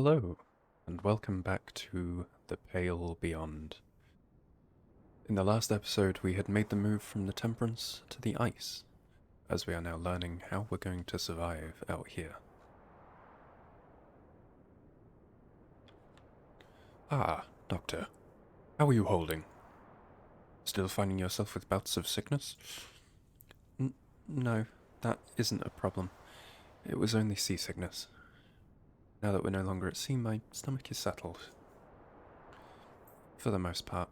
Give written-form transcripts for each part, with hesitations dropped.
Hello, and welcome back to The Pale Beyond. In the last episode, we had made the move from the Temperance to the Ice, as we are now learning how we're going to survive out here. Ah, Doctor, how are you holding? Still finding yourself with bouts of sickness? No, that isn't a problem. It was only seasickness. Now that we're no longer at sea, my stomach is settled. For the most part.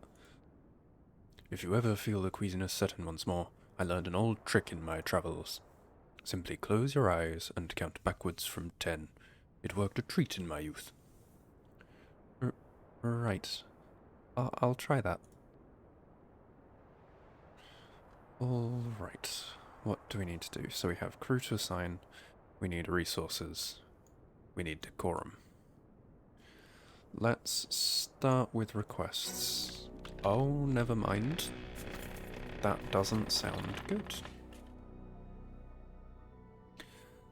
If you ever feel the queasiness set in once more, I learned an old trick in my travels. Simply close your eyes and count backwards from 10. It worked a treat in my youth. Right. I'll try that. Alright. What do we need to do? So we have crew to assign, we need resources, we need decorum. Let's start with requests. Oh, never mind. That doesn't sound good.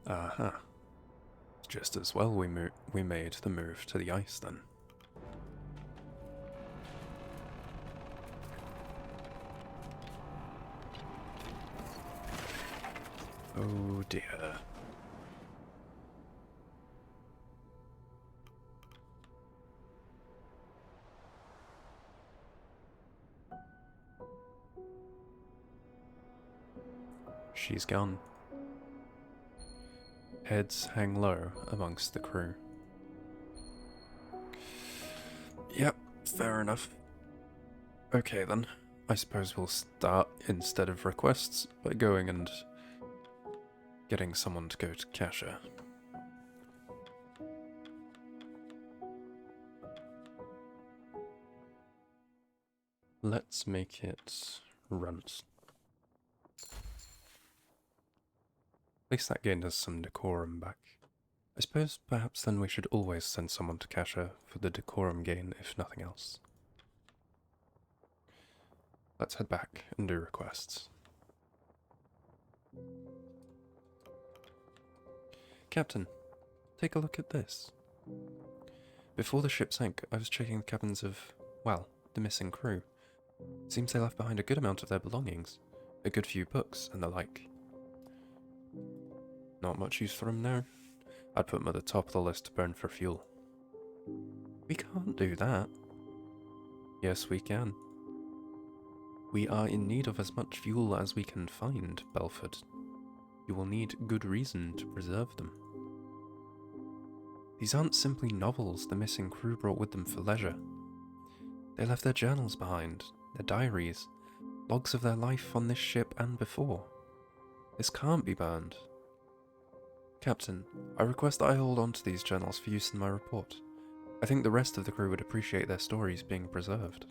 Aha. Just as well we made the move to the ice then. Oh dear. She's gone. Heads hang low amongst the crew. Yep, fair enough. Okay then, I suppose we'll start, instead of requests, by going and getting someone to go to Kasha. Let's make it runt. At least that gained us some decorum back. I suppose perhaps then we should always send someone to Kasha for the decorum gain, if nothing else. Let's head back and do requests. Captain, take a look at this. Before the ship sank, I was checking the cabins of, well, the missing crew. Seems they left behind a good amount of their belongings, a good few books and the like. Not much use for them now. I'd put them at the top of the list to burn for fuel. We can't do that. Yes, we can. We are in need of as much fuel as we can find, Belford. You will need good reason to preserve them. These aren't simply novels the missing crew brought with them for leisure. They left their journals behind, their diaries, logs of their life on this ship and before. This can't be burned. Captain, I request that I hold on to these journals for use in my report. I think the rest of the crew would appreciate their stories being preserved.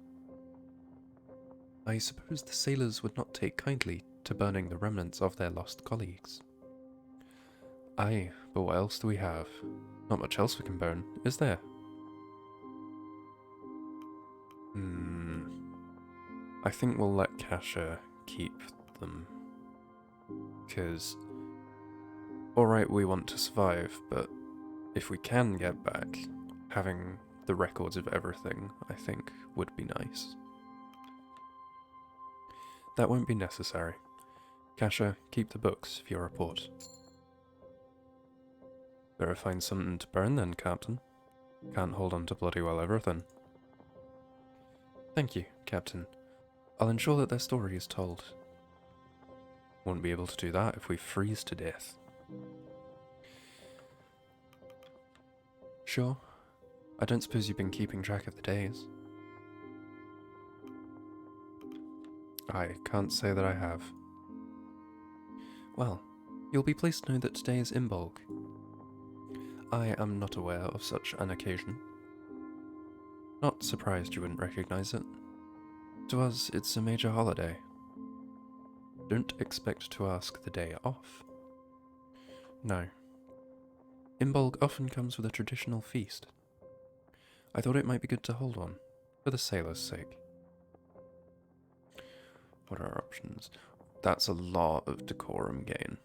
I suppose the sailors would not take kindly to burning the remnants of their lost colleagues. Aye, but what else do we have? Not much else we can burn, is there? I think we'll let Kasha keep them. 'Cause, alright, we want to survive, but if we can get back, having the records of everything, I think, would be nice. That won't be necessary. Kasha, keep the books for your report. Better find something to burn then, Captain. Can't hold on to bloody well everything. Thank you, Captain. I'll ensure that their story is told. Won't be able to do that if we freeze to death. Sure. I don't suppose you've been keeping track of the days. I can't say that I have. Well, you'll be pleased to know that today is Imbolg. I am not aware of such an occasion. Not surprised you wouldn't recognize it. To us, it's a major holiday. Don't expect to ask the day off. No. Imbolg often comes with a traditional feast. I thought it might be good to hold one, for the sailors' sake. What are our options? That's a lot of decorum gain,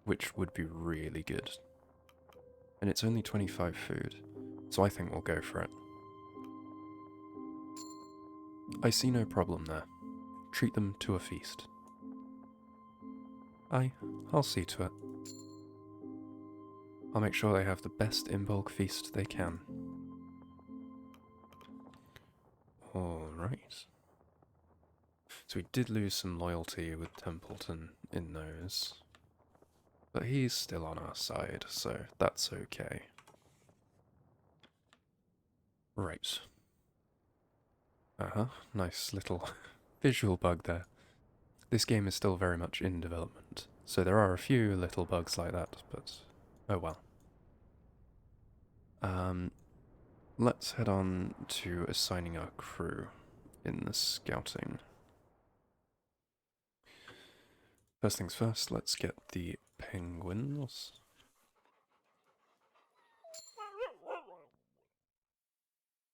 which would be really good. And it's only 25 food. so I think we'll go for it. I see no problem there. Treat them to a feast. I'll see to it. I'll make sure they have the best Imbolc feast they can. Alright. So we did lose some loyalty with Templeton in those. But he's still on our side, so that's okay. Right. Nice little visual bug there. This game is still very much in development, so there are a few little bugs like that, but oh well. Let's head on to assigning our crew in the scouting. First things first, let's get the penguins.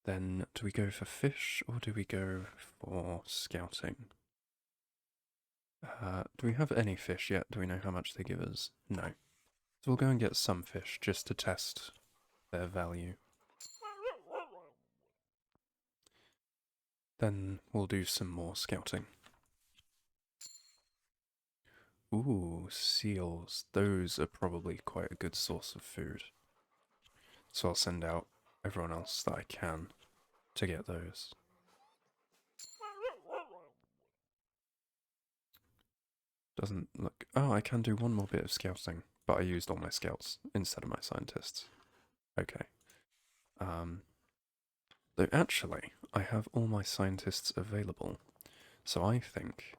Then, do we go for fish, or do we go for scouting? Do we have any fish yet? Do we know how much they give us? No. So we'll go and get some fish, just to test their value. Then we'll do some more scouting. Ooh, seals. Those are probably quite a good source of food. So I'll send out everyone else that I can to get those. Doesn't look... Oh, I can do one more bit of scouting, but I used all my scouts instead of my scientists. Okay. Though actually, I have all my scientists available, so I think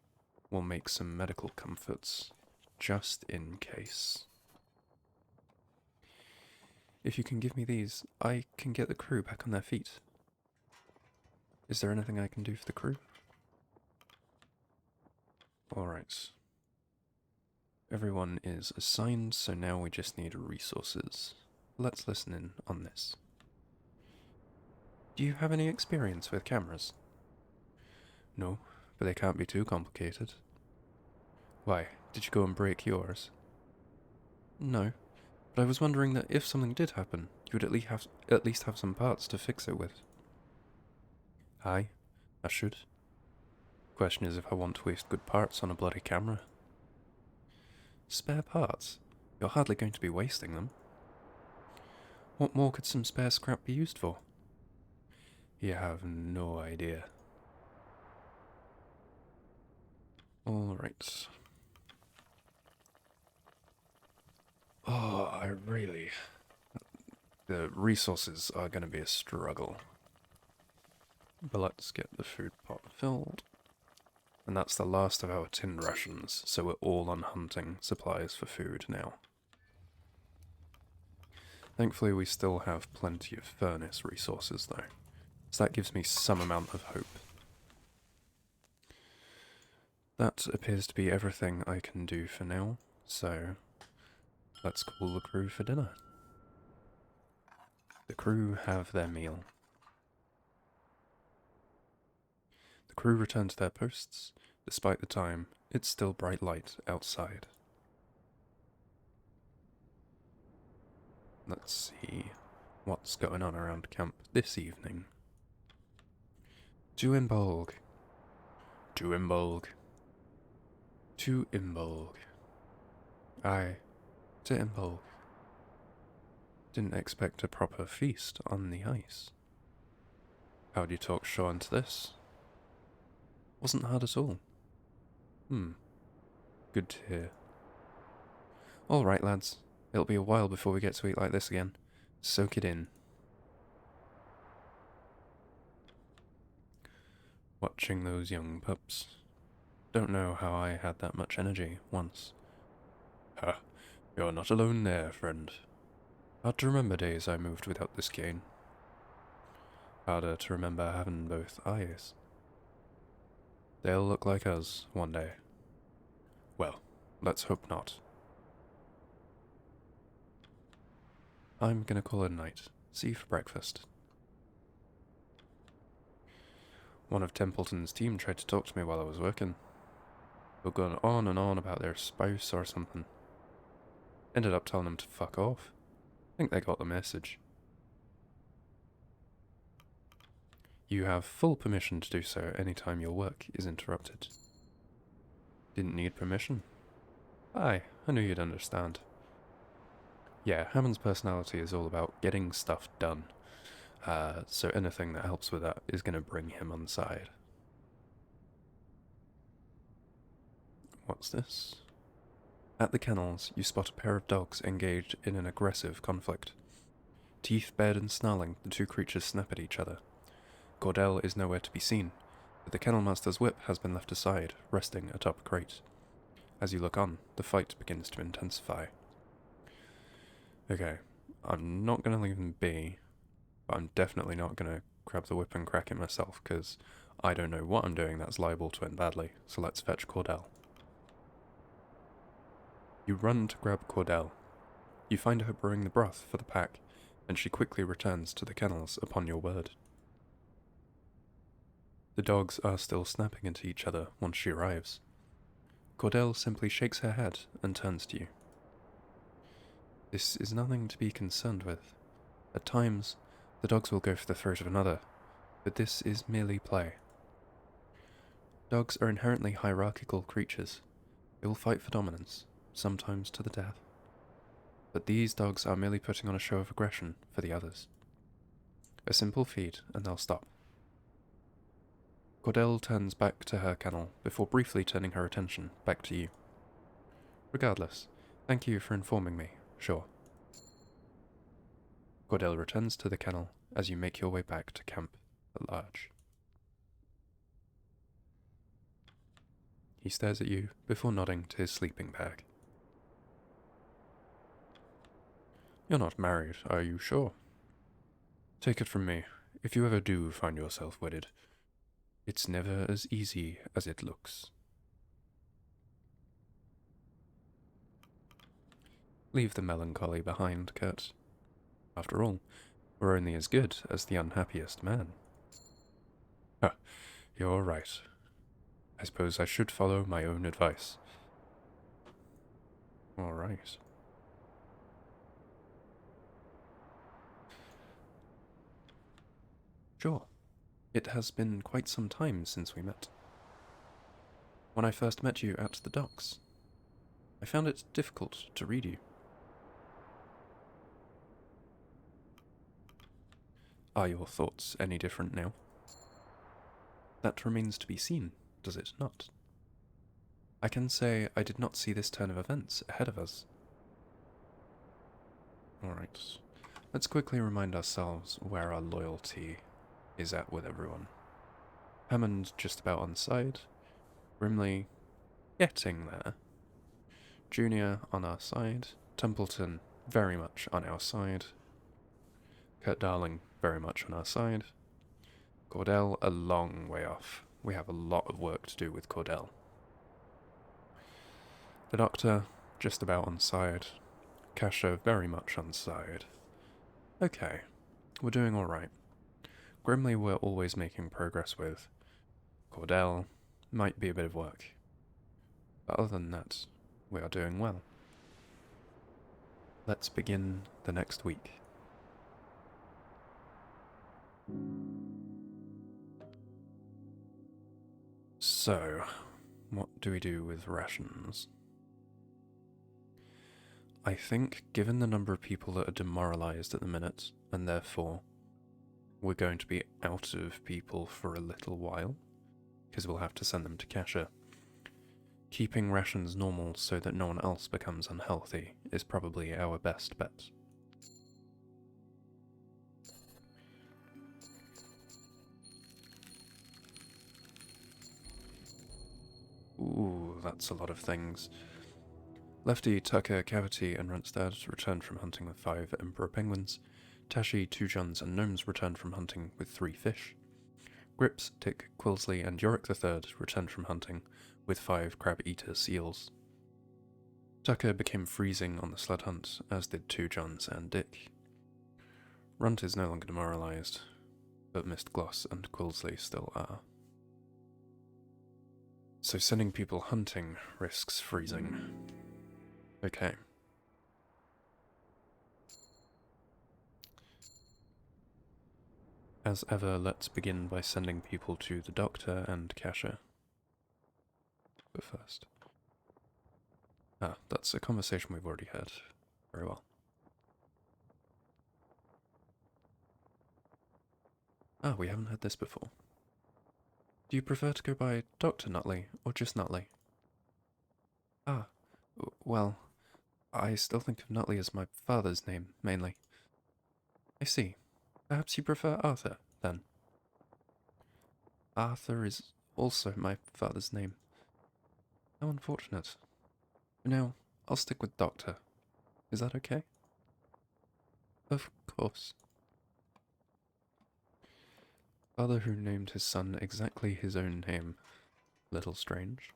we'll make some medical comforts, just in case. If you can give me these, I can get the crew back on their feet. Is there anything I can do for the crew? Alright. Everyone is assigned, so now we just need resources. Let's listen in on this. Do you have any experience with cameras? No, but they can't be too complicated. Why, did you go and break yours? No, but I was wondering that if something did happen, you would at least have some parts to fix it with. Aye, I should. Question is if I want to waste good parts on a bloody camera. Spare parts? You're hardly going to be wasting them. What more could some spare scrap be used for? You have no idea. Alright. Oh, the resources are going to be a struggle. But let's get the food pot filled. And that's the last of our tinned rations, so we're all on hunting supplies for food now. Thankfully we still have plenty of furnace resources though, so that gives me some amount of hope. That appears to be everything I can do for now, so let's call the crew for dinner. The crew have their meal. The crew return to their posts. Despite the time, it's still bright light outside. Let's see what's going on around camp this evening. To Imbolg. To Imbolg. To Imbolg. Aye, to Imbolg. Didn't expect a proper feast on the ice. How'd you talk Shaw into this? Wasn't hard at all. Good to hear. Alright lads, it'll be a while before we get to eat like this again. Soak it in. Watching those young pups. Don't know how I had that much energy once. Ha, you're not alone there, friend. Hard to remember days I moved without this cane. Harder to remember having both eyes. They'll look like us one day. Well, let's hope not. I'm gonna call it a night. See you for breakfast. One of Templeton's team tried to talk to me while I was working. They were going on and on about their spouse or something. Ended up telling them to fuck off. I think they got the message. You have full permission to do so anytime your work is interrupted. Didn't need permission? Aye, I knew you'd understand. Yeah, Hammond's personality is all about getting stuff done. So anything that helps with that is going to bring him on side. What's this? At the kennels, you spot a pair of dogs engaged in an aggressive conflict. Teeth bared and snarling, the two creatures snap at each other. Cordell is nowhere to be seen, but the kennel master's whip has been left aside, resting atop a crate. As you look on, the fight begins to intensify. Okay, I'm not going to leave him be, but I'm definitely not going to grab the whip and crack it myself, because I don't know what I'm doing that's liable to end badly, so let's fetch Cordell. You run to grab Cordell. You find her brewing the broth for the pack, and she quickly returns to the kennels upon your word. The dogs are still snapping into each other once she arrives. Cordell simply shakes her head and turns to you. This is nothing to be concerned with. At times, the dogs will go for the throat of another, but this is merely play. Dogs are inherently hierarchical creatures. They will fight for dominance, sometimes to the death. But these dogs are merely putting on a show of aggression for the others. A simple feed, and they'll stop. Cordell turns back to her kennel before briefly turning her attention back to you. Regardless, thank you for informing me, sure. Cordell returns to the kennel as you make your way back to camp at large. He stares at you before nodding to his sleeping bag. You're not married, are you sure? Take it from me, if you ever do find yourself wedded, it's never as easy as it looks. Leave the melancholy behind, Kurt. After all, we're only as good as the unhappiest man. Ah, you're right. I suppose I should follow my own advice. All right. Sure. It has been quite some time since we met. When I first met you at the docks, I found it difficult to read you. Are your thoughts any different now? That remains to be seen, does it not? I can say I did not see this turn of events ahead of us. Alright, let's quickly remind ourselves where our loyalty is at with everyone. Hammond just about on side, Grimley getting there, Junior on our side, Templeton very much on our side, Kurt Darling very much on our side, Cordell a long way off. We have a lot of work to do with Cordell. The Doctor just about on side, Kasha very much on side. Okay, we're doing alright. Grimley we're always making progress with. Cordell might be a bit of work. But other than that, we are doing well. Let's begin the next week. So, what do we do with rations? I think, given the number of people that are demoralized at the minute, and therefore we're going to be out of people for a little while, because we'll have to send them to Kasha, keeping rations normal so that no one else becomes unhealthy is probably our best bet. Ooh, that's a lot of things. Lefty, Tucker, Cavity, and Runstad returned from hunting with 5 Emperor Penguins. Tashi, 2 Johns, and Gnomes returned from hunting with 3 fish. Grips, Tick, Quilsley, and Yorick III returned from hunting with 5 Crab-Eater seals. Tucker became freezing on the sled hunt, as did 2 Johns and Dick. Runt is no longer demoralized, but Mistgloss and Quilsley still are. So sending people hunting risks freezing. Okay. As ever, let's begin by sending people to the doctor and Kasha. But first. Ah, that's a conversation we've already had. Very well. Ah, we haven't had this before. Do you prefer to go by Dr. Nutley, or just Nutley? Ah, well, I still think of Nutley as my father's name, mainly. I see. Perhaps you prefer Arthur, then? Arthur is also my father's name. How unfortunate. For now, I'll stick with Doctor. Is that okay? Of course. Father who named his son exactly his own name. Little strange.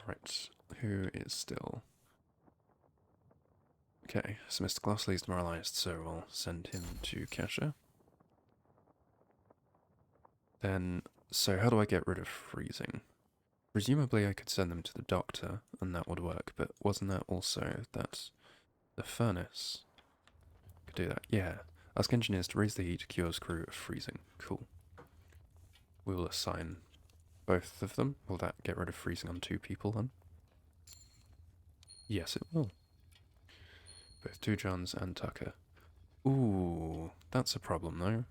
Right, who is still... Okay, so Mr. Glossley's demoralized, so we'll send him to Kasha. Then, so how do I get rid of freezing? Presumably I could send them to the doctor, and that would work, but wasn't that also that the furnace could do that? Yeah. Ask engineers to raise the heat, cures crew of freezing. Cool. We will assign both of them. Will that get rid of freezing on 2 people then? Yes, it will. Both Tujans and Tucker. Ooh, that's a problem though.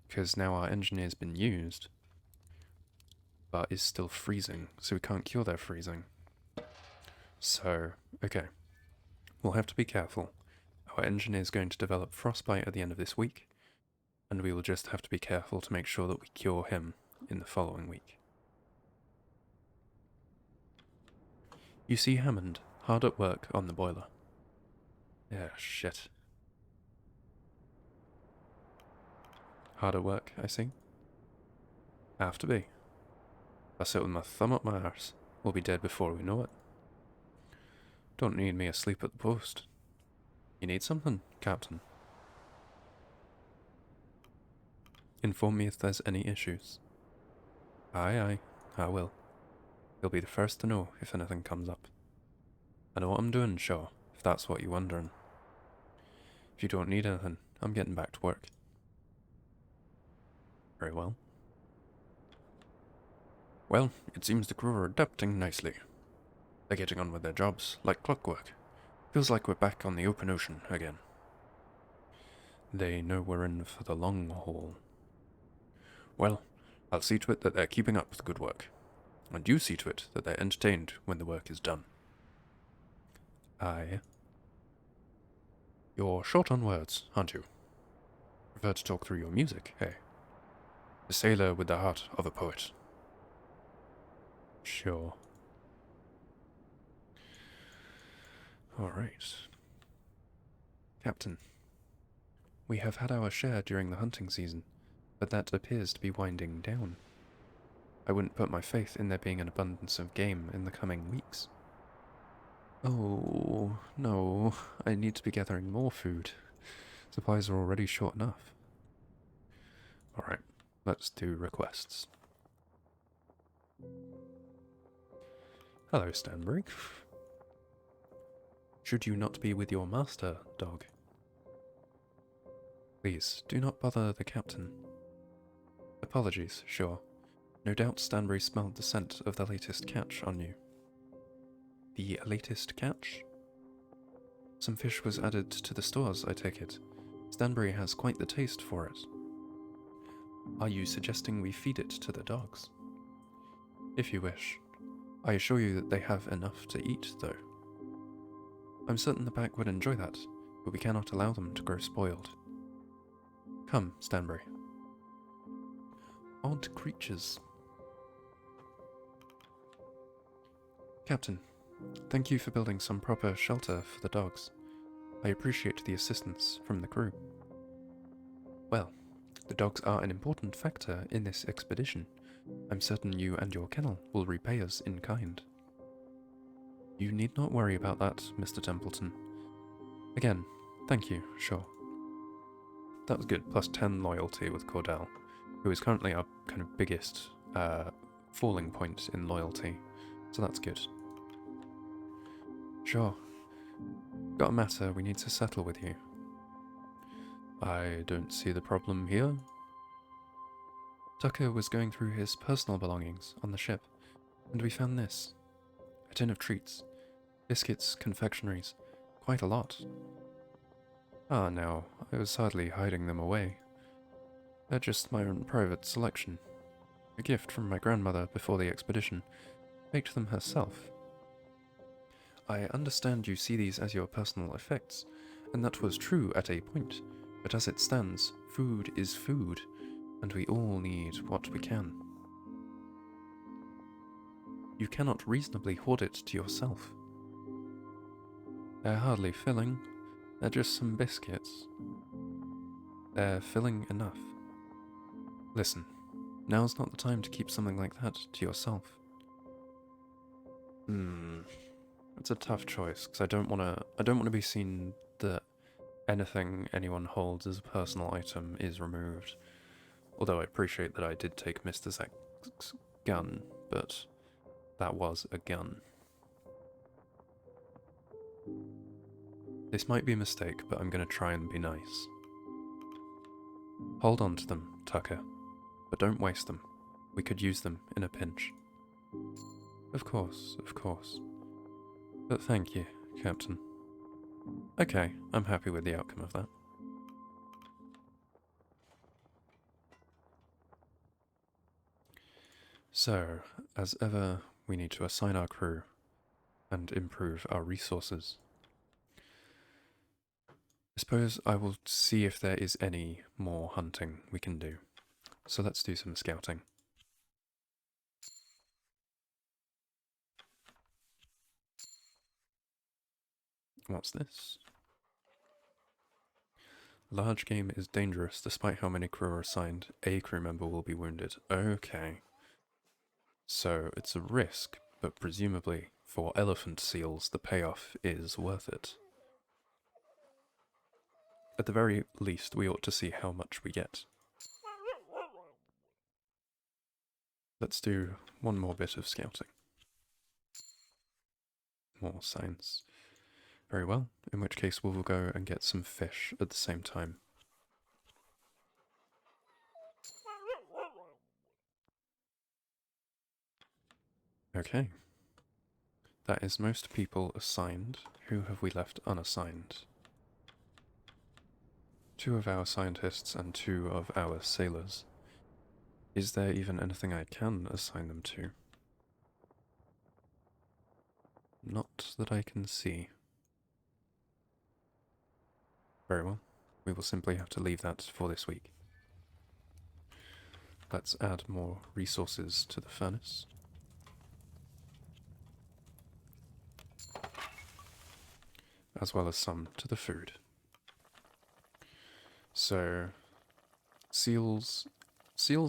Because now our engineer's been used, but is still freezing, so we can't cure their freezing. So, okay. We'll have to be careful. Our engineer's going to develop frostbite at the end of this week, and we will just have to be careful to make sure that we cure him in the following week. You see Hammond, hard at work on the boiler. Yeah, shit. Hard at work, I see. Have to be. If I sit with my thumb up my arse, we'll be dead before we know it. Don't need me asleep at the post. You need something, Captain? Inform me if there's any issues. Aye, aye, I will. You'll be the first to know if anything comes up. I know what I'm doing, Shaw, if that's what you're wondering. If you don't need anything, I'm getting back to work. Very well. Well, it seems the crew are adapting nicely. They're getting on with their jobs like clockwork. Feels like we're back on the open ocean again. They know we're in for the long haul. Well, I'll see to it that they're keeping up with the good work. And you see to it that they're entertained when the work is done. Aye. You're short on words, aren't you? Prefer to talk through your music, eh? The sailor with the heart of a poet. Sure. Alright. Captain, we have had our share during the hunting season, but that appears to be winding down. I wouldn't put my faith in there being an abundance of game in the coming weeks. Oh, no, I need to be gathering more food. Supplies are already short enough. Alright, let's do requests. Hello, Stanbury. Should you not be with your master, dog? Please, do not bother the captain. Apologies, sure. No doubt Stanbury smelled the scent of the latest catch on you. The latest catch? Some fish was added to the stores, I take it. Stanbury has quite the taste for it. Are you suggesting we feed it to the dogs? If you wish. I assure you that they have enough to eat, though. I'm certain the pack would enjoy that, but we cannot allow them to grow spoiled. Come, Stanbury. Odd creatures. Captain, thank you for building some proper shelter for the dogs. I appreciate the assistance from the crew. Well, the dogs are an important factor in this expedition. I'm certain you and your kennel will repay us in kind. You need not worry about that, Mr. Templeton. Again, thank you, sure. That was good, plus 10 loyalty with Cordell, who is currently our kind of biggest falling point in loyalty, so that's good. Sure. Got a matter we need to settle with you. I don't see the problem here. Tucker was going through his personal belongings on the ship, and we found this. A tin of treats, biscuits, confectionaries, quite a lot. Ah, now, I was hardly hiding them away. They're just my own private selection. A gift from my grandmother before the expedition. Baked them herself. I understand you see these as your personal effects, and that was true at a point, but as it stands, food is food, and we all need what we can. You cannot reasonably hoard it to yourself. They're hardly filling, they're just some biscuits. They're filling enough. Listen, now's not the time to keep something like that to yourself. It's a tough choice, because I don't want to be seen that anything anyone holds as a personal item is removed. Although I appreciate that I did take Mr. Zek's gun, but that was a gun. This might be a mistake, but I'm going to try and be nice. Hold on to them, Tucker, but don't waste them. We could use them in a pinch. Of course, of course. But thank you, Captain. Okay, I'm happy with the outcome of that. So, as ever, we need to assign our crew and improve our resources. I suppose I will see if there is any more hunting we can do. So let's do some scouting. What's this? Large game is dangerous despite how many crew are assigned. A crew member will be wounded. Okay. So it's a risk, but presumably for elephant seals the payoff is worth it. At the very least, we ought to see how much we get. Let's do one more bit of scouting. More signs. Very well, in which case we will go and get some fish at the same time. Okay. That is most people assigned. Who have we left unassigned? 2 of our scientists and 2 of our sailors. Is there even anything I can assign them to? Not that I can see. Very well. We will simply have to leave that for this week. Let's add more resources to the furnace. As well as some to the food. So, seals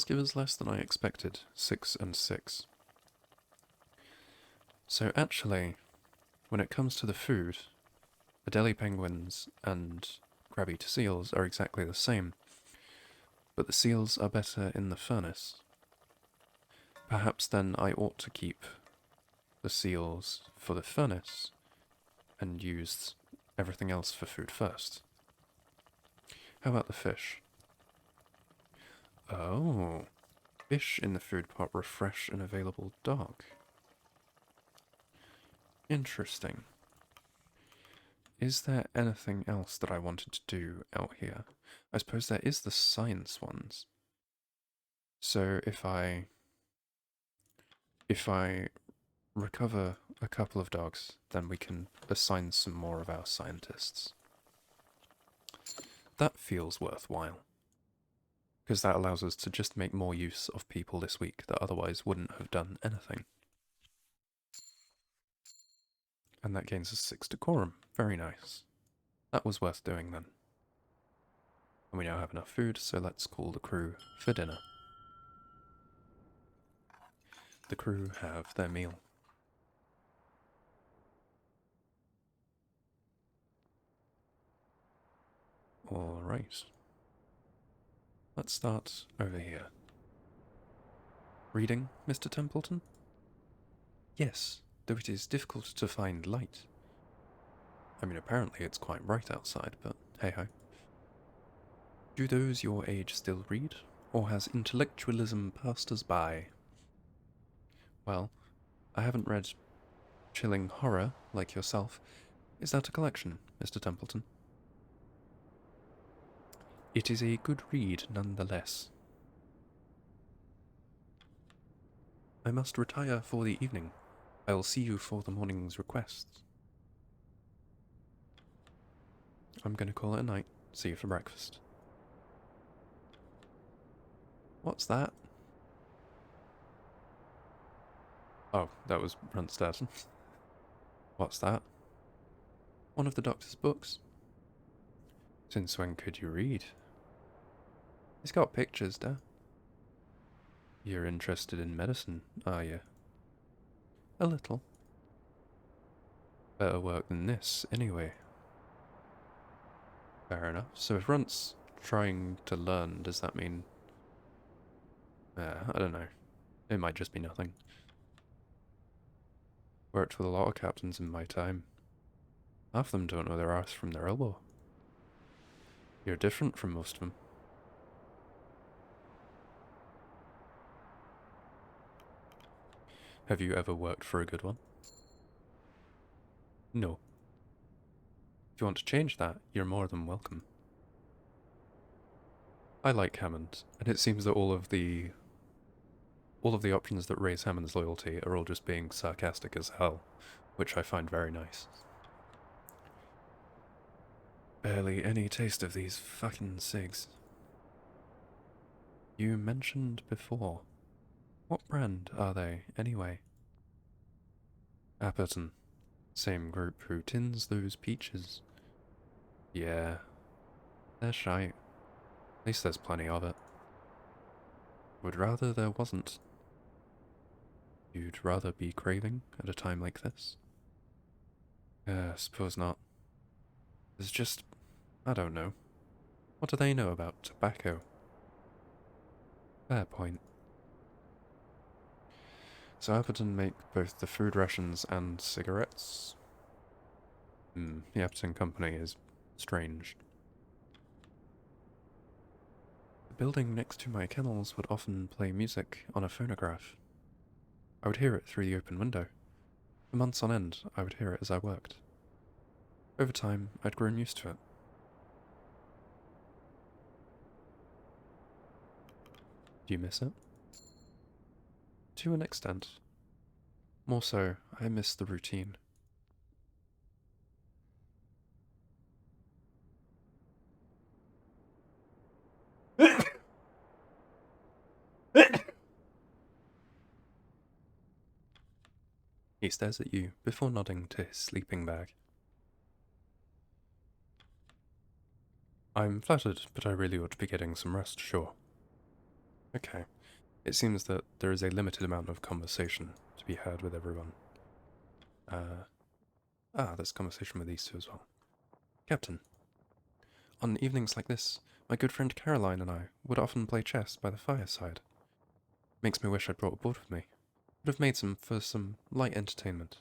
give us less than I expected, 6 and 6. So actually, when it comes to the food, Adelie penguins and crabby seals are exactly the same, but the seals are better in the furnace. Perhaps then I ought to keep the seals for the furnace and use everything else for food first. How about the fish? Oh, fish in the food pot refresh an available dog. Interesting. Is there anything else that I wanted to do out here? I suppose there is the science ones. So if I recover a couple of dogs, then we can assign some more of our scientists. That feels worthwhile. Because that allows us to just make more use of people this week that otherwise wouldn't have done anything. And that gains us 6 decorum. Very nice. That was worth doing then. And we now have enough food, so let's call the crew for dinner. The crew have their meal. Alright. Let's start over here. Reading, Mr. Templeton? Yes, though it is difficult to find light. I mean, apparently it's quite bright outside, but hey-ho. Do those your age still read, or has intellectualism passed us by? Well, I haven't read chilling horror like yourself. Is that a collection, Mr. Templeton? It is a good read nonetheless. I must retire for the evening. I will see you for the morning's requests. I'm going to call it a night. See you for breakfast. What's that? Oh, that was Brunstad. What's that? One of the doctor's books. Since when could you read? He's got pictures, Dad. You're interested in medicine, are you? A little. Better work than this, anyway. Fair enough. So if Runt's trying to learn, does that mean... I don't know. It might just be nothing. Worked with a lot of captains in my time. Half of them don't know their arse from their elbow. You're different from most of them. Have you ever worked for a good one? No. If you want to change that, you're more than welcome. I like Hammond, and it seems that all of the options that raise Hammond's loyalty are all just being sarcastic as hell, which I find very nice. Barely any taste of these fucking cigs. You mentioned before. What brand are they, anyway? Apperton. Same group who tins those peaches. Yeah. They're shite. At least there's plenty of it. Would rather there wasn't. You'd rather be craving at a time like this? Suppose not. There's just... I don't know. What do they know about tobacco? Fair point. So Apperton make both the food rations and cigarettes? The Apperton Company is strange. The building next to my kennels would often play music on a phonograph. I would hear it through the open window. For months on end, I would hear it as I worked. Over time, I'd grown used to it. Do you miss it? To an extent. More so, I miss the routine. He stares at you before nodding to his sleeping bag. I'm flattered, but I really ought to be getting some rest, sure. Okay. It seems that there is a limited amount of conversation to be had with everyone. There's conversation with these two as well. Captain, on evenings like this, my good friend Caroline and I would often play chess by the fireside. Makes me wish I'd brought a board with me. Would have made some for some light entertainment.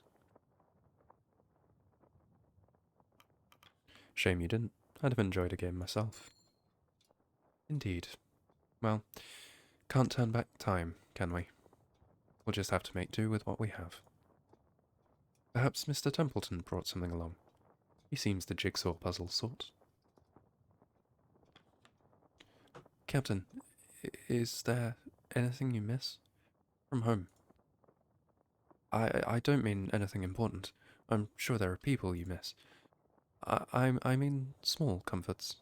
Shame you didn't. I'd have enjoyed a game myself. Indeed. Well, can't turn back time, can we? We'll just have to make do with what we have. Perhaps Mr. Templeton brought something along. He seems the jigsaw puzzle sort. Captain, is there anything you miss from home? I don't mean anything important. I'm sure there are people you miss. I mean small comforts.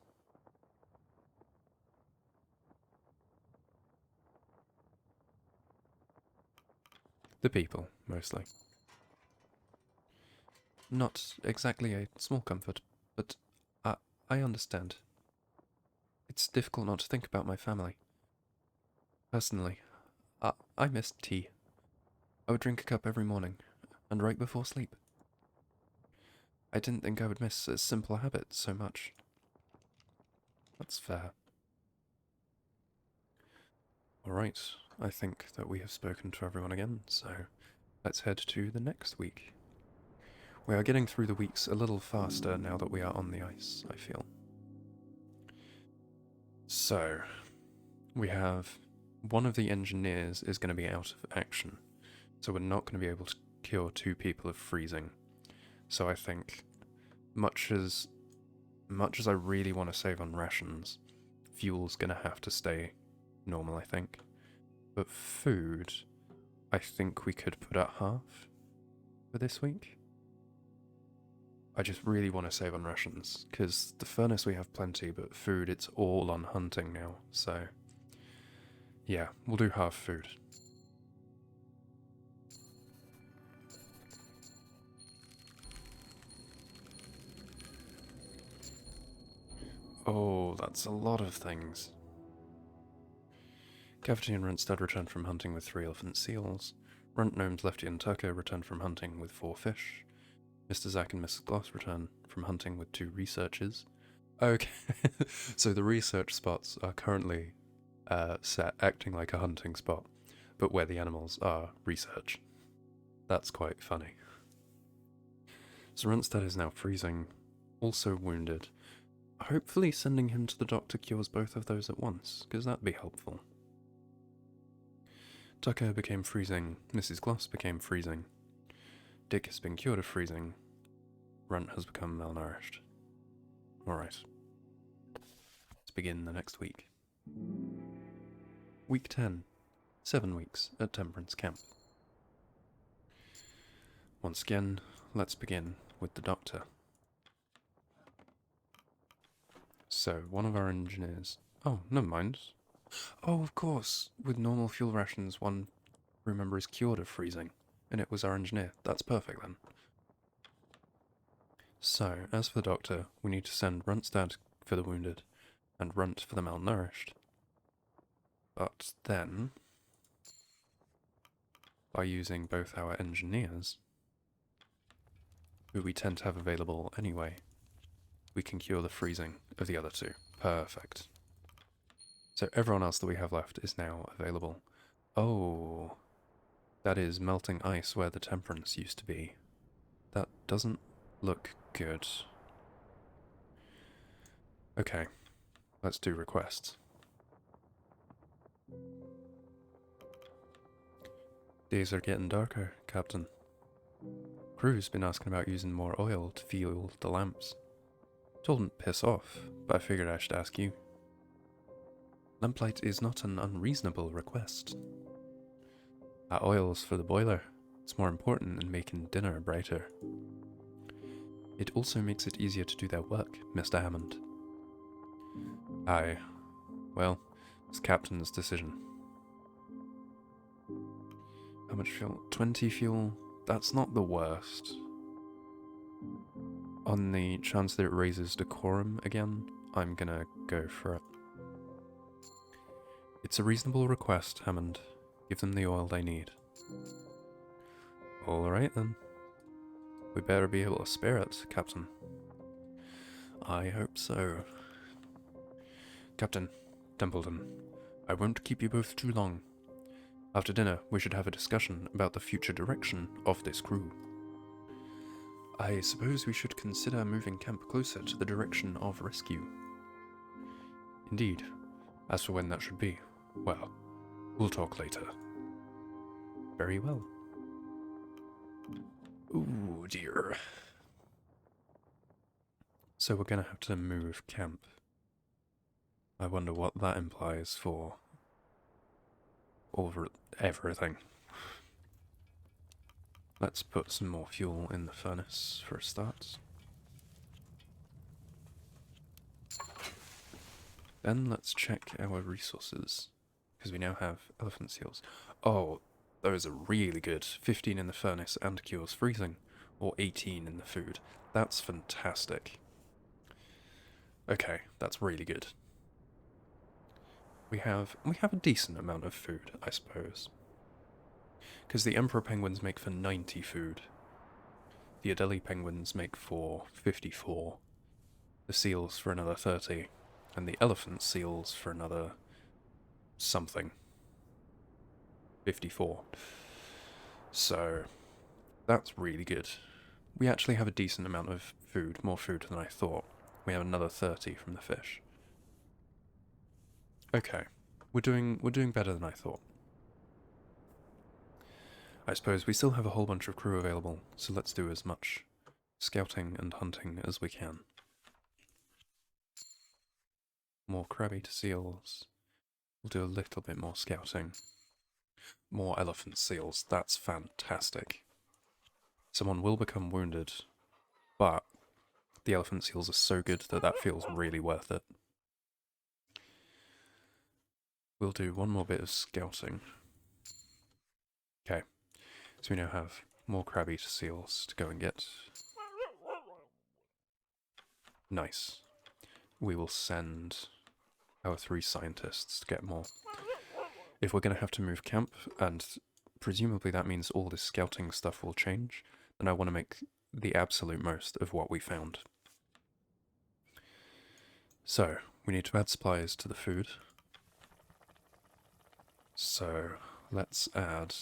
The people, mostly. Not exactly a small comfort, but I understand. It's difficult not to think about my family. Personally, I miss tea. I would drink a cup every morning, and right before sleep. I didn't think I would miss a simple habit so much. That's fair. Alright, I think that we have spoken to everyone again, so let's head to the next week. We are getting through the weeks a little faster now that we are on the ice, I feel. So, we have one of the engineers is going to be out of action, so we're not going to be able to cure 2 people of freezing. So I think, much as I really want to save on rations, fuel's going to have to stay normal, I think. But food, I think we could put at half for this week. I just really want to save on rations, because the furnace we have plenty, but food, it's all on hunting now, so yeah, we'll do half food. Oh, that's a lot of things. Cavity and Runtstad returned from hunting with 3 elephant seals. Runt Gnomes, Lefty and Tucker returned from hunting with 4 fish. Mr. Zack and Mrs. Gloss return from hunting with 2 researchers. Okay, so the research spots are currently set acting like a hunting spot, but where the animals are research. That's quite funny. So Runtstad is now freezing, also wounded. Hopefully sending him to the doctor cures both of those at once, because that'd be helpful. Tucker became freezing, Mrs. Gloss became freezing. Dick has been cured of freezing. Runt has become malnourished. Alright. Let's begin the next week. Week 10. 7 weeks at Temperance Camp. Once again, let's begin with the doctor. So, one of our engineers... Oh, never mind. Oh, of course. With normal fuel rations, one crew member is cured of freezing. And it was our engineer. That's perfect then. So, as for the doctor, we need to send Runtstad for the wounded, and Runt for the malnourished. But then, by using both our engineers, who we tend to have available anyway, we can cure the freezing of the other 2. Perfect. So everyone else that we have left is now available. Oh, that is melting ice where the Temperance used to be. That doesn't look good. Okay, let's do requests. Days are getting darker, Captain. Crew's been asking about using more oil to fuel the lamps. Told him to piss off, but I figured I should ask you. Lamplight is not an unreasonable request. That oil's for the boiler. It's more important in making dinner brighter. It also makes it easier to do their work, Mr. Hammond. Aye. Well, it's Captain's decision. How much fuel? 20 fuel? That's not the worst. On the chance that it raises decorum again, I'm gonna go for it. It's a reasonable request, Hammond. Give them the oil they need. Alright then. We better be able to spare it, Captain. I hope so. Captain Templeton, I won't keep you both too long. After dinner, we should have a discussion about the future direction of this crew. I suppose we should consider moving camp closer to the direction of rescue. Indeed. As for when that should be, well, we'll talk later. Very well. Ooh, dear. So we're gonna have to move camp. I wonder what that implies for over everything. Let's put some more fuel in the furnace for a start. Then let's check our resources, because we now have elephant seals. Oh, those are really good. 15 in the furnace and cures freezing, or 18 in the food. That's fantastic. Okay, that's really good. We have a decent amount of food, I suppose. Because the Emperor penguins make for 90 food. The Adelie penguins make for 54. The seals for another 30. And the elephant seals for another something. 54. So, that's really good. We actually have a decent amount of food, more food than I thought. We have another 30 from the fish. Okay. We're doing better than I thought. I suppose we still have a whole bunch of crew available, so let's do as much scouting and hunting as we can. More crabby seals. We'll do a little bit more scouting. More elephant seals. That's fantastic. Someone will become wounded, but the elephant seals are so good that that feels really worth it. We'll do one more bit of scouting. Okay, so we now have more crab eater seals to go and get. Nice. We will send our 3 scientists to get more. If we're going to have to move camp, and presumably that means all this scouting stuff will change, then I want to make the absolute most of what we found. So, we need to add supplies to the food. So, let's add...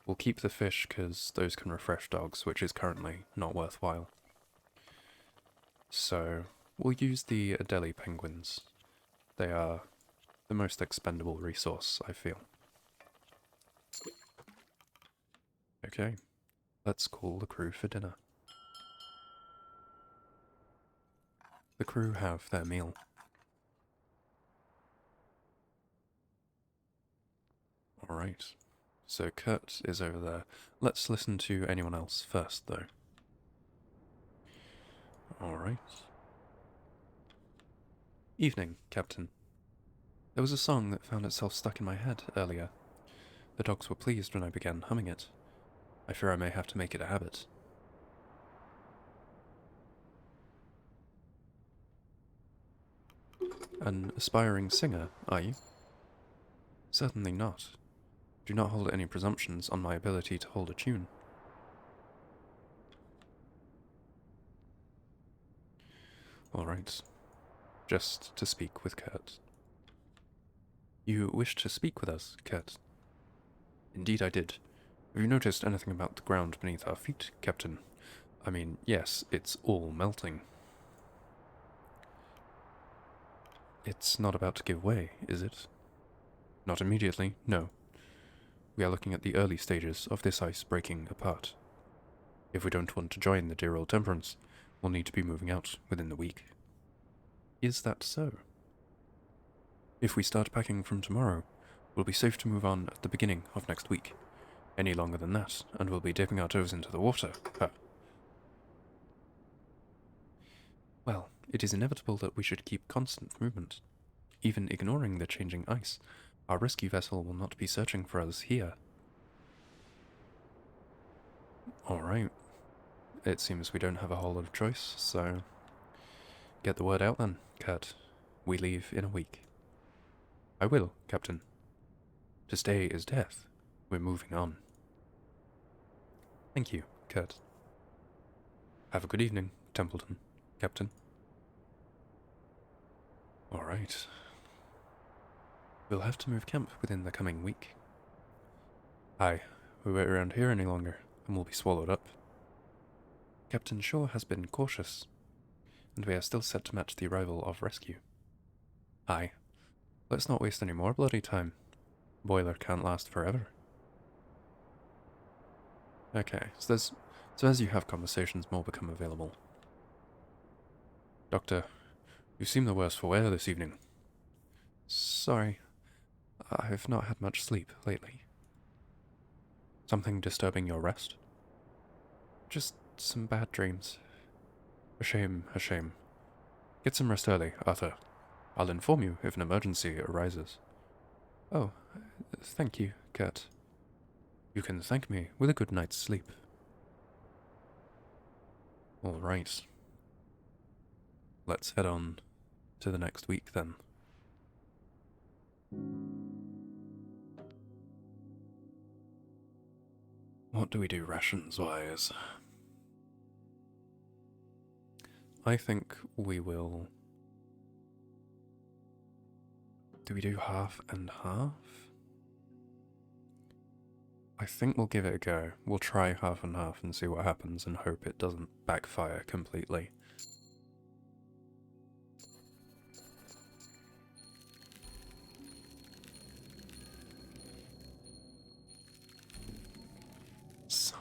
We'll keep the fish because those can refresh dogs, which is currently not worthwhile. So, we'll use the Adelie penguins. They are the most expendable resource, I feel. Okay, let's call the crew for dinner. The crew have their meal. Alright, so Kurt is over there. Let's listen to anyone else first, though. Alright. Evening, Captain. There was a song that found itself stuck in my head earlier. The dogs were pleased when I began humming it. I fear I may have to make it a habit. An aspiring singer, are you? Certainly not. Do not hold any presumptions on my ability to hold a tune. Alright. Just to speak with Kurt. You wished to speak with us, Kurt? Indeed I did. Have you noticed anything about the ground beneath our feet, Captain? I mean, yes, it's all melting. It's not about to give way, is it? Not immediately, no. We are looking at the early stages of this ice breaking apart. If we don't want to join the dear old Temperance, we'll need to be moving out within the week. Is that so? If we start packing from tomorrow, we'll be safe to move on at the beginning of next week. Any longer than that, and we'll be dipping our toes into the water. Huh. Well, it is inevitable that we should keep constant movement. Even ignoring the changing ice, our rescue vessel will not be searching for us here. Alright. It seems we don't have a whole lot of choice, so... Get the word out then, Kurt. We leave in a week. I will, Captain. To stay is death. We're moving on. Thank you, Kurt. Have a good evening, Templeton, Captain. Alright. We'll have to move camp within the coming week. Aye, we won't around here any longer, and we'll be swallowed up. Captain Shaw has been cautious, and we are still set to match the arrival of rescue. Aye, let's not waste any more bloody time. Boiler can't last forever. Okay, so as you have conversations, more become available. Doctor, you seem the worse for wear this evening. Sorry, I've not had much sleep lately. Something disturbing your rest? Just some bad dreams. A shame, a shame. Get some rest early, Arthur. I'll inform you if an emergency arises. Oh, thank you, Kurt. You can thank me with a good night's sleep. All right. Let's head on to the next week then. What do we do rations-wise? I think we will... Do we do half and half? I think we'll give it a go. We'll try half and half and see what happens and hope it doesn't backfire completely.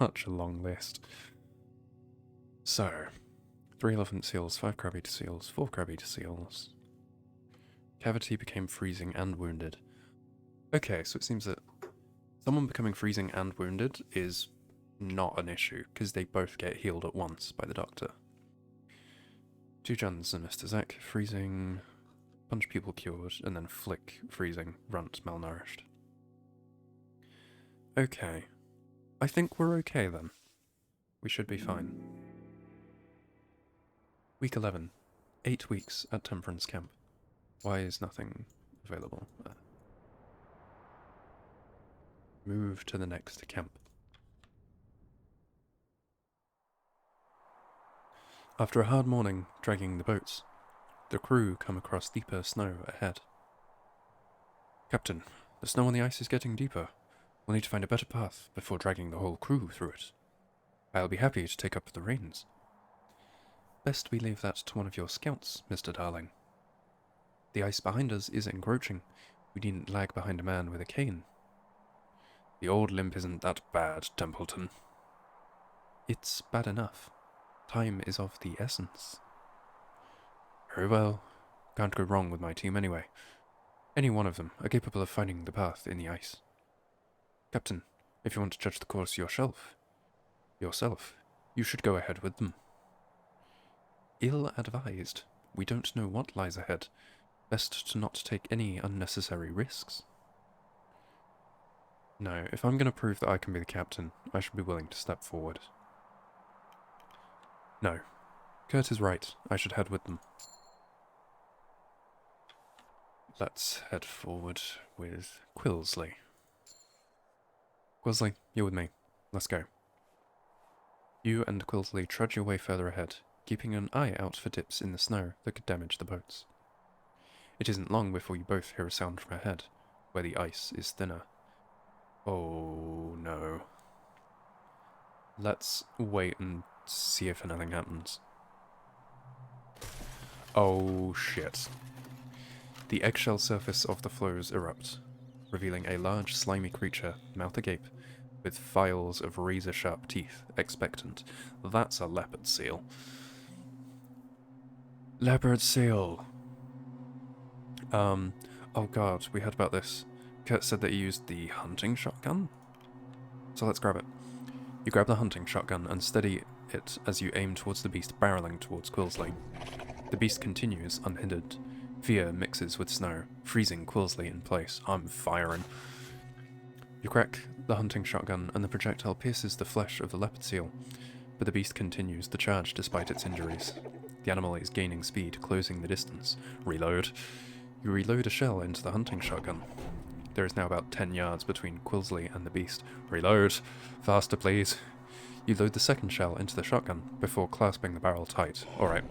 such a long list. So, 3 elephant seals, 5 crab-eater seals, 4 crab-eater seals. Cavity became freezing and wounded. Okay, so it seems that someone becoming freezing and wounded is not an issue, because they both get healed at once by the doctor. 2 Juns and Mr. Zack, freezing, punch pupil cured, and then flick, freezing, runt, malnourished. Okay. I think we're okay then. We should be fine. Week 11. 8 weeks at Temperance Camp. Why is nothing available? Move to the next camp. After a hard morning dragging the boats, the crew come across deeper snow ahead. Captain, the snow on the ice is getting deeper. We'll need to find a better path before dragging the whole crew through it. I'll be happy to take up the reins. Best we leave that to one of your scouts, Mr. Darling. The ice behind us is encroaching. We needn't lag behind a man with a cane. The old limp isn't that bad, Templeton. It's bad enough. Time is of the essence. Very well. Can't go wrong with my team anyway. Any one of them are capable of finding the path in the ice. Captain, if you want to judge the course yourself, you should go ahead with them. Ill-advised. We don't know what lies ahead. Best to not take any unnecessary risks. No, if I'm going to prove that I can be the captain, I should be willing to step forward. No. Kurt is right. I should head with them. Let's head forward with Quilsley. Quilsley, you're with me. Let's go. You and Quilsley trudge your way further ahead, keeping an eye out for dips in the snow that could damage the boats. It isn't long before you both hear a sound from ahead, where the ice is thinner. Oh no. Let's wait and see if anything happens. Oh shit. The eggshell surface of the floes erupt, revealing a large slimy creature, mouth agape, with files of razor-sharp teeth, expectant. That's a leopard seal. Leopard seal! Oh god, we heard about this. Kurt said that he used the hunting shotgun? So let's grab it. You grab the hunting shotgun and steady it as you aim towards the beast barreling towards Quilsley. The beast continues unhindered. Fear mixes with snow, freezing Quilsley in place. I'm firing. You crack the hunting shotgun and the projectile pierces the flesh of the leopard seal, but the beast continues the charge despite its injuries. The animal is gaining speed, closing the distance. Reload. You reload a shell into the hunting shotgun. There is now about 10 yards between Quilsley and the beast. Reload. Faster, please. You load the second shell into the shotgun before clasping the barrel tight. Alright.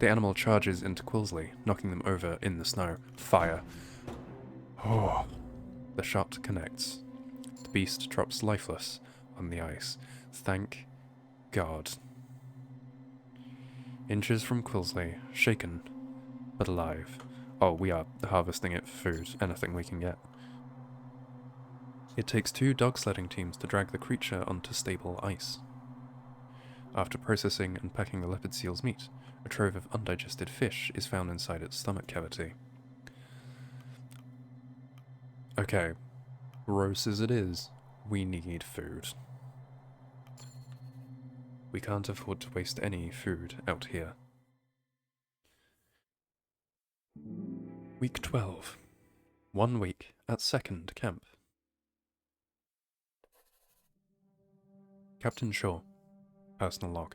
The animal charges into Quilsley, knocking them over in the snow. Fire. Oh. The shot connects. The beast drops lifeless on the ice. Thank God. Inches from Quilsley, shaken, but alive. Oh, we are harvesting it for food, anything we can get. It takes 2 dog sledding teams to drag the creature onto stable ice. After processing and packing the leopard seal's meat, a trove of undigested fish is found inside its stomach cavity. Okay, gross as it is, we need food. We can't afford to waste any food out here. Week 12. 1 week at second camp. Captain Shaw. Personal log.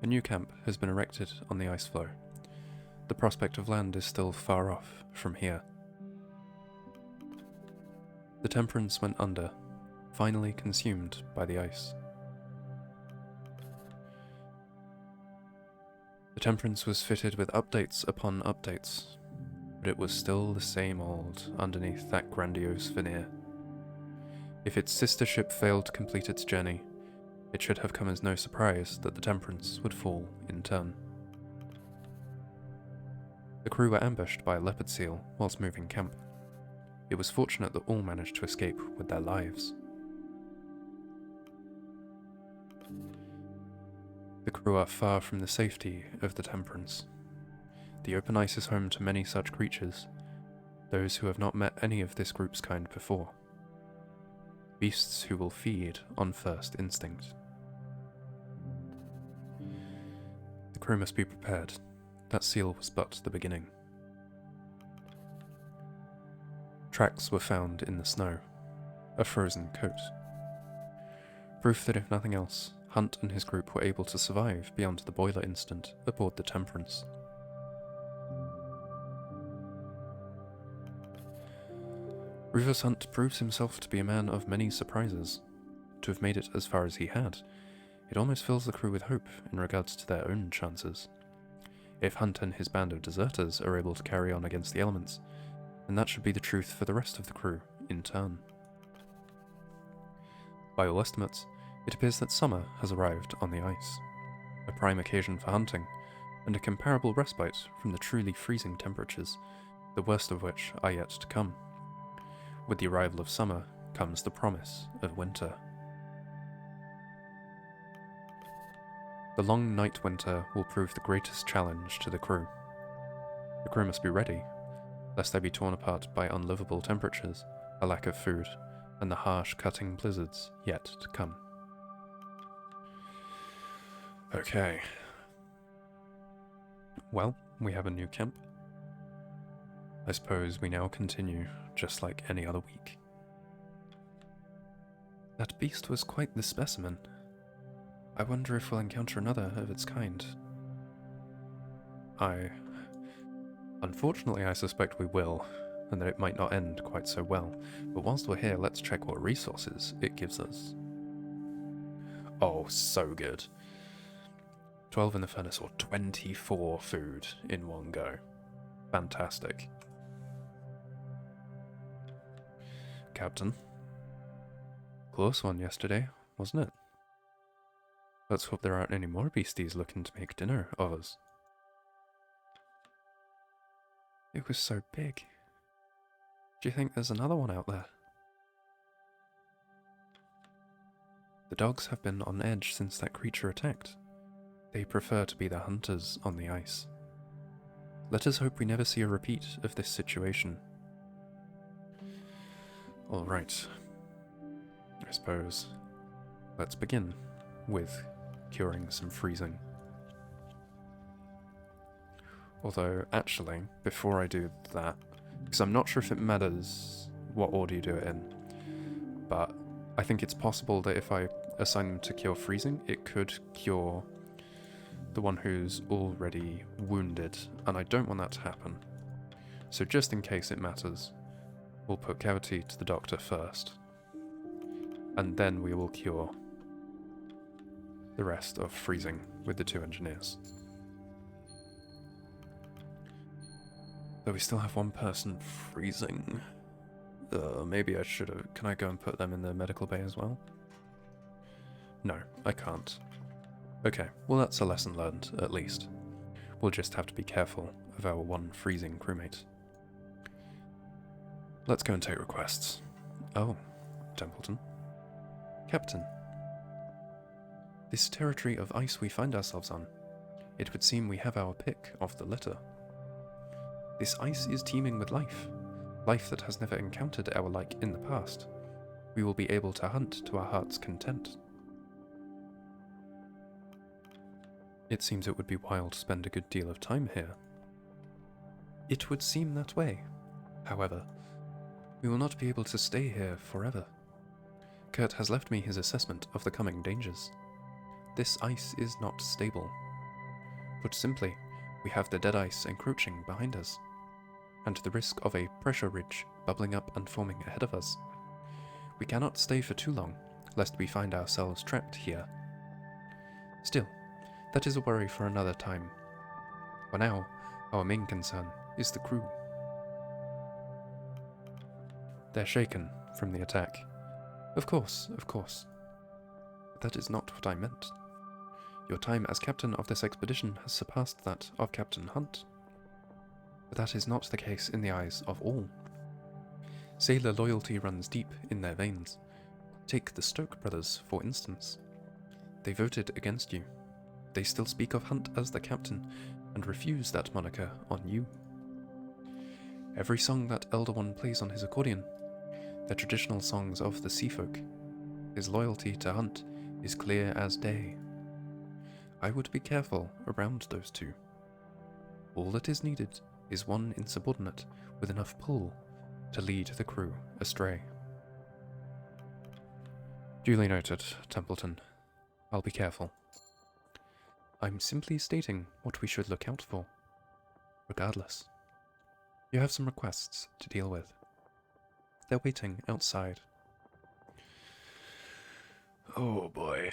A new camp has been erected on the ice floe. The prospect of land is still far off from here. The Temperance went under, finally consumed by the ice. The Temperance was fitted with updates upon updates, but it was still the same old underneath that grandiose veneer. If its sister ship failed to complete its journey, it should have come as no surprise that the Temperance would fall in turn. The crew were ambushed by a leopard seal whilst moving camp. It was fortunate that all managed to escape with their lives. The crew are far from the safety of the Temperance. The open ice is home to many such creatures, those who have not met any of this group's kind before. Beasts who will feed on first instinct. The crew must be prepared. That seal was but the beginning. Tracks were found in the snow, a frozen coat. Proof that if nothing else, Hunt and his group were able to survive beyond the boiler incident aboard the Temperance. Rufus Hunt proves himself to be a man of many surprises. To have made it as far as he had, it almost fills the crew with hope in regards to their own chances. If Hunt and his band of deserters are able to carry on against the elements, then that should be the truth for the rest of the crew in turn. By all estimates, it appears that summer has arrived on the ice, a prime occasion for hunting, and a comparable respite from the truly freezing temperatures, the worst of which are yet to come. With the arrival of summer comes the promise of winter. The long night winter will prove the greatest challenge to the crew. The crew must be ready, lest they be torn apart by unlivable temperatures, a lack of food, and the harsh cutting blizzards yet to come. Okay. Well, we have a new camp. I suppose we now continue just like any other week. That beast was quite the specimen. I wonder if we'll encounter another of its kind. Unfortunately, I suspect we will, and that it might not end quite so well, but whilst we're here, let's check what resources it gives us. Oh, so good. 12 in the furnace, or 24 food in one go. Fantastic. Captain. Close one yesterday, wasn't it? Let's hope there aren't any more beasties looking to make dinner of us. It was so big. Do you think there's another one out there? The dogs have been on edge since that creature attacked. They prefer to be the hunters on the ice. Let us hope we never see a repeat of this situation. Alright. I suppose let's begin with curing some freezing. Although, actually, before I do that, because I'm not sure if it matters what order you do it in, but I think it's possible that if I assign them to cure freezing, it could cure the one who's already wounded, and I don't want that to happen. So just in case it matters, we'll put Cavity to the doctor first, and then we will cure the rest of freezing with the 2 engineers. Though we still have one person freezing. Maybe I should have... Can I go and put them in the medical bay as well? No, I can't. Okay, well that's a lesson learned, at least. We'll just have to be careful of our one freezing crewmate. Let's go and take requests. Oh, Templeton. Captain. This territory of ice we find ourselves on, it would seem we have our pick of the litter. This ice is teeming with life, life that has never encountered our like in the past. We will be able to hunt to our heart's content. It seems it would be wild to spend a good deal of time here. It would seem that way. However, we will not be able to stay here forever. Kurt has left me his assessment of the coming dangers. This ice is not stable. Put simply, we have the dead ice encroaching behind us, and the risk of a pressure ridge bubbling up and forming ahead of us. We cannot stay for too long, lest we find ourselves trapped here. Still, that is a worry for another time. For now, our main concern is the crew. They're shaken from the attack. Of course. But that is not what I meant. Your time as captain of this expedition has surpassed that of Captain Hunt. But that is not the case in the eyes of all. Sailor loyalty runs deep in their veins. Take the Stoke brothers, for instance. They voted against you. They still speak of Hunt as the captain, and refuse that moniker on you. Every song that Elder One plays on his accordion, the traditional songs of the Sea Folk, his loyalty to Hunt is clear as day. I would be careful around those two. All that is needed is one insubordinate with enough pull to lead the crew astray. Duly noted, Templeton. I'll be careful. I'm simply stating what we should look out for. Regardless, you have some requests to deal with. They're waiting outside. Oh boy.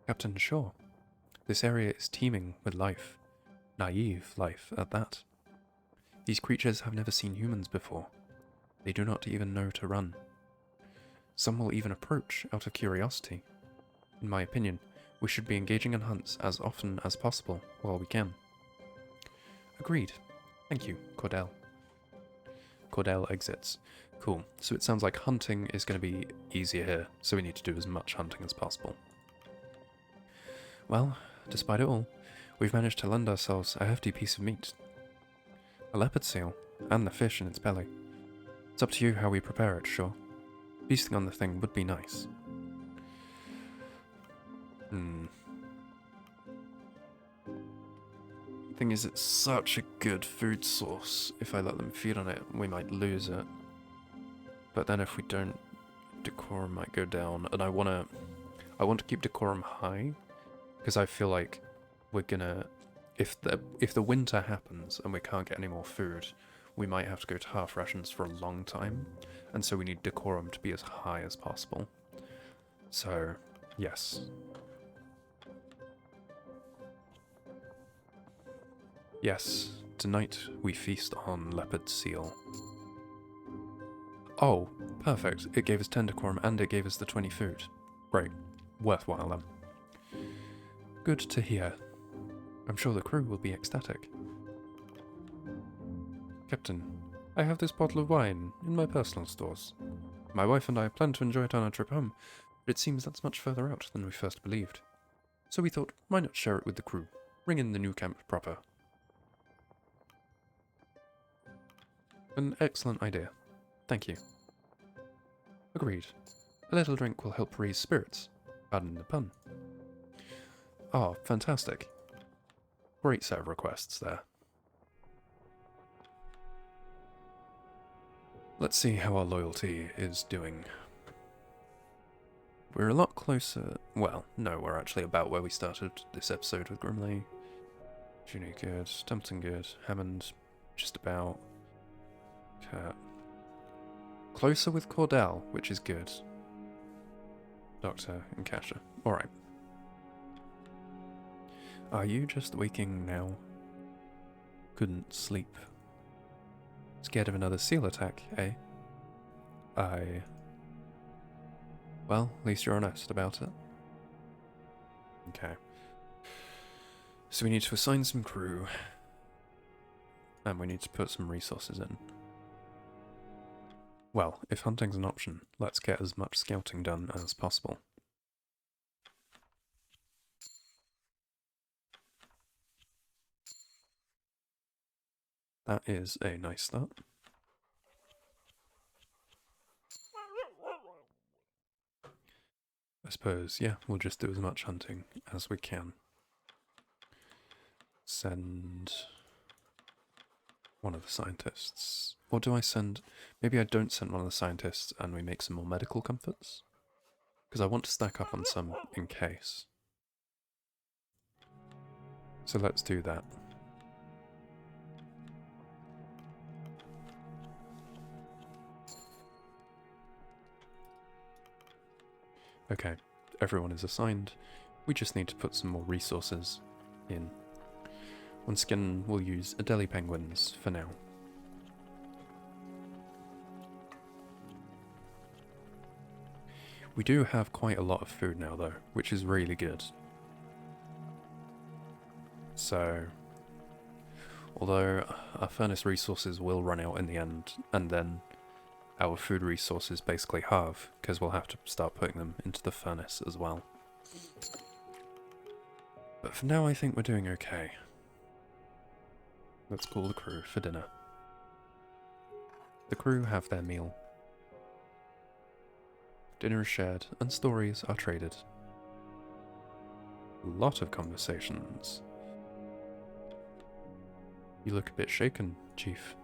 Captain Shaw, this area is teeming with life. Naive life at that. These creatures have never seen humans before. They do not even know to run. Some will even approach out of curiosity. In my opinion, we should be engaging in hunts as often as possible while we can. Agreed. Thank you, Cordell. Cordell exits. Cool. So it sounds like hunting is going to be easier here, so we need to do as much hunting as possible. Well, despite it all, we've managed to land ourselves a hefty piece of meat. A leopard seal, and the fish in its belly. It's up to you how we prepare it, sure. Feasting on the thing would be nice. Thing is, it's such a good food source. If I let them feed on it, we might lose it. But then if we don't, decorum might go down, and I want to keep decorum high, because I feel like we're gonna, if the winter happens and we can't get any more food, we might have to go to half rations for a long time, and so we need decorum to be as high as possible. So, yes. Yes, tonight we feast on leopard seal. Oh, perfect. It gave us 10 decorum and it gave us the 20 food. Great. Worthwhile then. Good to hear. I'm sure the crew will be ecstatic. Captain, I have this bottle of wine in my personal stores. My wife and I plan to enjoy it on our trip home, but it seems that's much further out than we first believed. So we thought, why not share it with the crew? Bring in the new camp proper. An excellent idea. Thank you. Agreed. A little drink will help raise spirits. Pardon the pun. Oh, fantastic. Great set of requests there. Let's see how our loyalty is doing. We're a lot closer. Well, no, we're actually about where we started this episode with Grimley. Junie good, Templeton good, Hammond just about. Cat. Closer with Cordell, which is good. Doctor and Kasha. Alright. Are you just waking now? Couldn't sleep. Scared of another seal attack, eh? Well, at least you're honest about it. Okay. So we need to assign some crew. And we need to put some resources in. Well, if hunting's an option, let's get as much scouting done as possible. That is a nice start. I suppose, yeah, we'll just do as much hunting as we can. Send one of the scientists. Or do I send... Maybe I don't send one of the scientists and we make some more medical comforts? Because I want to stack up on some in case. So let's do that. Okay, everyone is assigned. We just need to put some more resources in. Once again, we'll use Adelie penguins for now. We do have quite a lot of food now though, which is really good. So, Although our furnace resources will run out in the end, and then our food resources basically halve, because we'll have to start putting them into the furnace as well. But for now I think we're doing okay. Let's call the crew for dinner. The crew have their meal. Dinner is shared, and stories are traded. A lot of conversations. You look a bit shaken, Chief.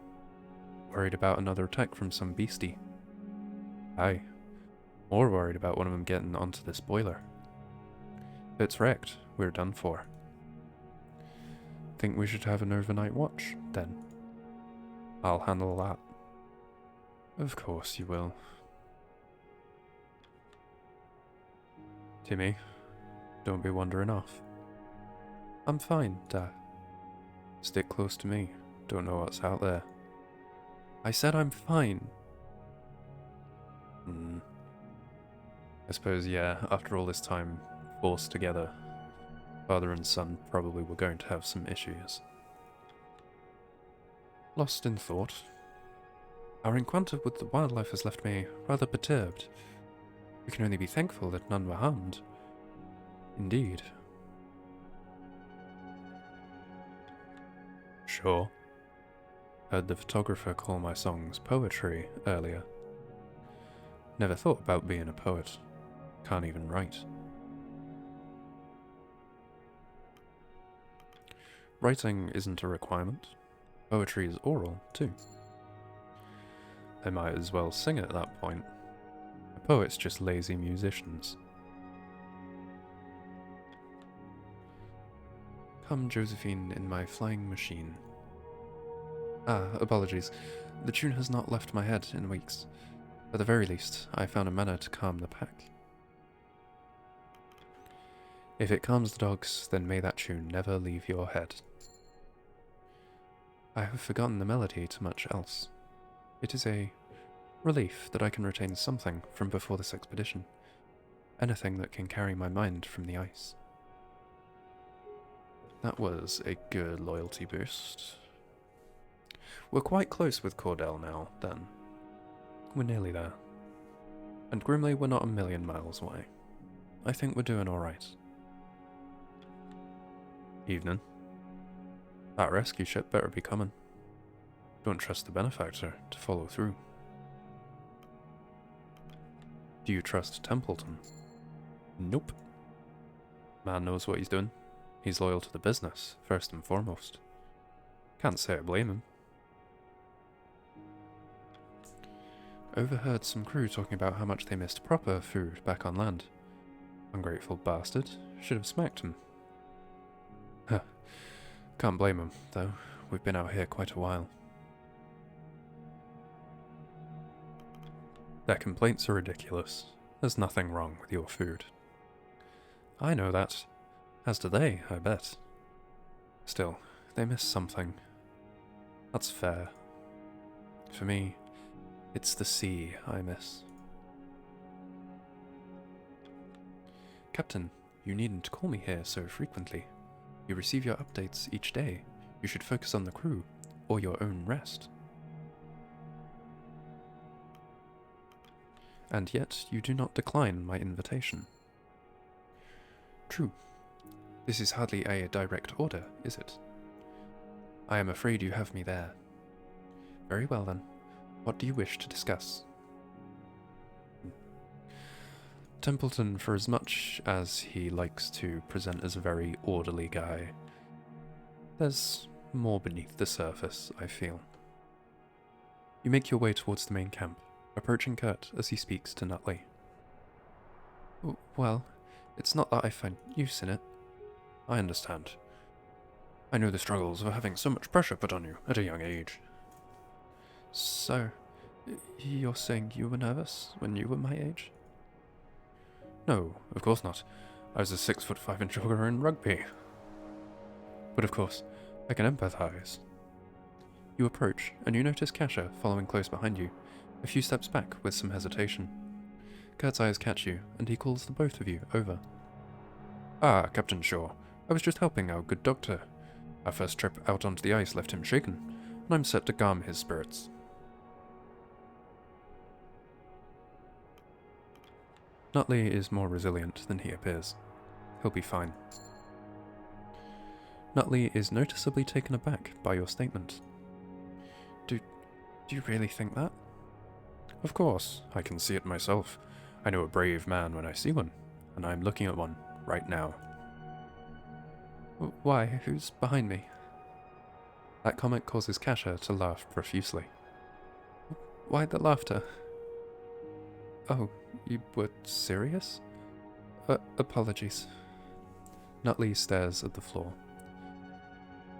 Worried about another attack from some beastie? Aye. More worried about one of them getting onto this boiler. If it's wrecked, we're done for. Think we should have an overnight watch, then? I'll handle that. Of course you will. Timmy, don't be wandering off. I'm fine, Dad. Stick close to me. Don't know what's out there. I said I'm fine. I suppose, yeah, after all this time forced together, father and son probably were going to have some issues. Lost in thought. Our encounter with the wildlife has left me rather perturbed. We can only be thankful that none were harmed. Indeed. Sure. Heard the photographer call my songs poetry earlier. Never thought about being a poet. Can't even write. Writing isn't a requirement. Poetry is oral, too. They might as well sing at that point. The poets just lazy musicians. Come, Josephine, in my flying machine. Apologies. The tune has not left my head in weeks. At the very least, I found a manner to calm the pack. If it calms the dogs, then may that tune never leave your head. I have forgotten the melody to much else. It is a relief that I can retain something from before this expedition. Anything that can carry my mind from the ice. That was a good loyalty boost. We're quite close with Cordell now, then. We're nearly there. And Grimley, we're not a million miles away. I think we're doing alright. Evening. That rescue ship better be coming. Don't trust the benefactor to follow through. Do you trust Templeton? Nope. Man knows what he's doing. He's loyal to the business, first and foremost. Can't say I blame him. Overheard some crew talking about how much they missed proper food back on land. Ungrateful bastard. Should have smacked him. Huh. Can't blame him, though. We've been out here quite a while. Their complaints are ridiculous. There's nothing wrong with your food. I know that. As do they, I bet. Still, they miss something. That's fair. For me, it's the sea I miss. Captain, you needn't call me here so frequently. You receive your updates each day. You should focus on the crew, or your own rest. And yet, you do not decline my invitation. True. This is hardly a direct order, is it? I am afraid you have me there. Very well then. What do you wish to discuss? Templeton, for as much as he likes to present as a very orderly guy, there's more beneath the surface, I feel. You make your way towards the main camp, approaching Kurt as he speaks to Nutley. Well, it's not that I find use in it. I understand. I know the struggles of having so much pressure put on you at a young age. So, you're saying you were nervous when you were my age? No, of course not. I was a 6'5" jogger in rugby. But of course, I can empathize. You approach, and you notice Kasha following close behind you, a few steps back with some hesitation. Kurt's eyes catch you, and he calls the both of you over. Ah, Captain Shaw. I was just helping our good doctor. Our first trip out onto the ice left him shaken, and I'm set to calm his spirits. Nutley is more resilient than he appears. He'll be fine. Nutley is noticeably taken aback by your statement. Do you really think that? Of course, I can see it myself. I know a brave man when I see one, and I'm looking at one right now. Why? Who's behind me? That comment causes Kasha to laugh profusely. Why the laughter? Oh, you were serious? Apologies. Nutley stares at the floor.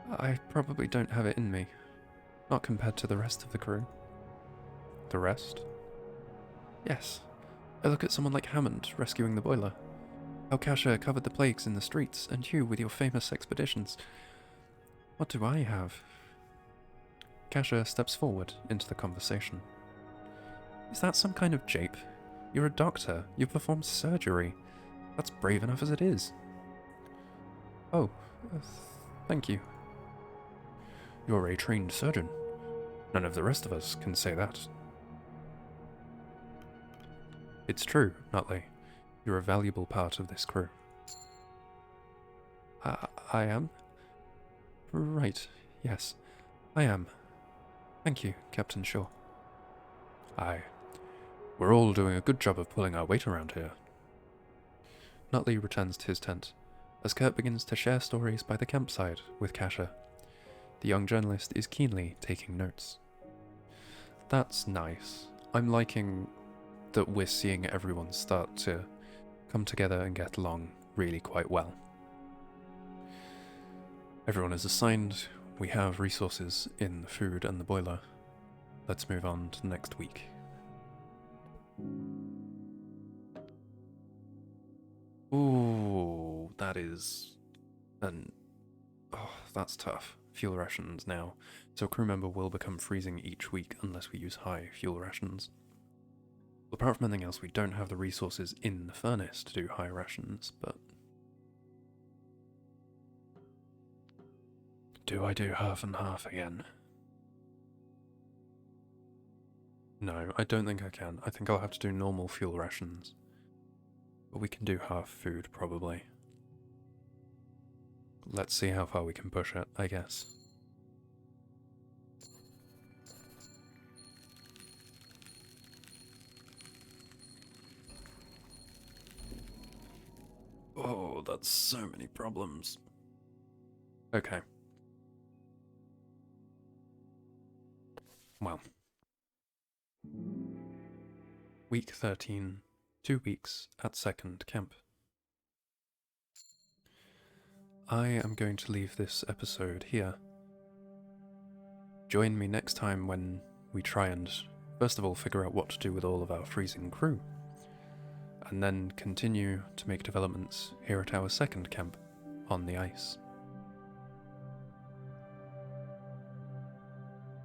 I probably don't have it in me. Not compared to the rest of the crew. The rest? Yes. I look at someone like Hammond rescuing the boiler. How Kasha covered the plagues in the streets, and you with your famous expeditions. What do I have? Kasha steps forward into the conversation. Is that some kind of jape? You're a doctor. You perform surgery. That's brave enough as it is. Oh, thank you. You're a trained surgeon. None of the rest of us can say that. It's true, Nutley. You're a valuable part of this crew. I am? Right, yes, I am. Thank you, Captain Shaw. Aye. We're all doing a good job of pulling our weight around here. Nutley returns to his tent, as Kurt begins to share stories by the campsite with Kasha. The young journalist is keenly taking notes. That's nice. I'm liking that we're seeing everyone start to come together and get along really quite well. Everyone is assigned. We have resources in the food and the boiler. Let's move on to next week. Ooh, that is... that's tough. Fuel rations now. So a crew member will become freezing each week unless we use high fuel rations. Apart from anything else, we don't have the resources in the furnace to do high rations, but... Do I do half and half again? No, I don't think I can. I think I'll have to do normal fuel rations. But we can do half food, probably. Let's see how far we can push it, I guess. Oh, that's so many problems. Okay. Well. Week 13. 2 weeks at second camp. I am going to leave this episode here. Join me next time when we try and, first of all, figure out what to do with all of our freezing crew, and then continue to make developments here at our second camp on the ice.